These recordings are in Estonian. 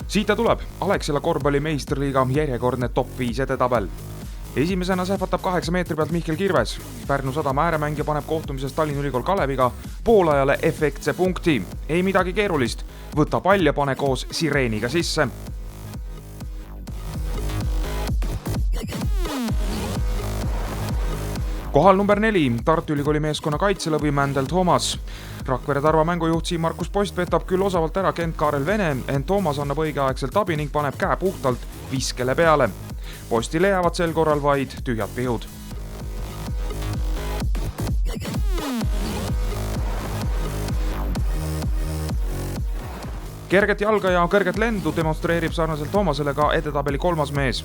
Siit ta tuleb, Alexela korvpalli meistriliiga järjekordne top 5 edetabel. Esimesena sähvatab 8 meetri pealt Mihkel Kirves. Pärnu Sadama ääremängija paneb kohtumises Tallinna Ülikool Kaleviga poolajale efektse punkti. Ei midagi keerulist, võta pall ja pane koos sireeniga sisse. Kohal number 4, Tartu Ülikooli meeskonna kaitselõvi Mandel Thomas. Rakvere Tarva mängujuht Siim-Markus Post vetab küll osavalt ära Kent-Kaarel Vene, ent Thomas annab õigeaegselt abi ning paneb käe puhtalt viskele peale. Postile jäävad sel korral vaid tühjad pihud. Kerget jalga ja kõrget lendu demonstreerib sarnaselt Thomasele ka edetabeli 3. mees.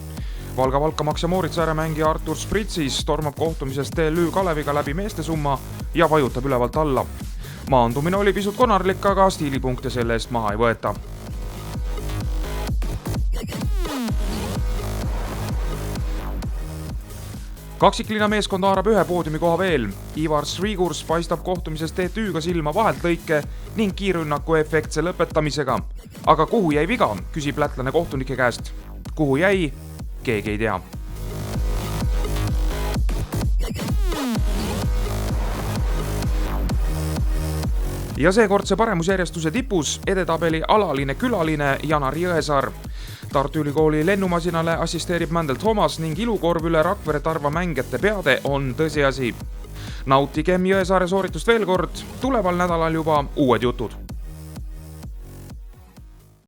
Valga Valkamaks ja Mooritsa ääremängija Artur Spritsis tormab kohtumisest TLÜ Kaleviga läbi meestesumma ja vajutab ülevalt alla. Maandumine oli pisut konarlik, aga stiilipunkte selle eest maha ei võeta. Kaksiklinna meeskond haarab ühe poodiumi koha veel. Ivar Srigurs paistab kohtumises TTÜ-ga silma vahelt lõike ning kiirrünnaku efektse lõpetamisega. Aga kuhu jäi viga, küsib lätlane kohtunike käest. Kuhu jäi? Keegi ei tea. Ja seekordse paremusjärjestuse tipus edetabeli alaline külaline Janar Jõesaar. Tartu Ülikooli lennumasinale assisteerib Mandel Thomas ning ilukorv üle Rakvere Tarva mängijate peade on tõsiasi. Nautigem Jõesaare sooritust veel kord, tuleval nädalal juba uued jutud.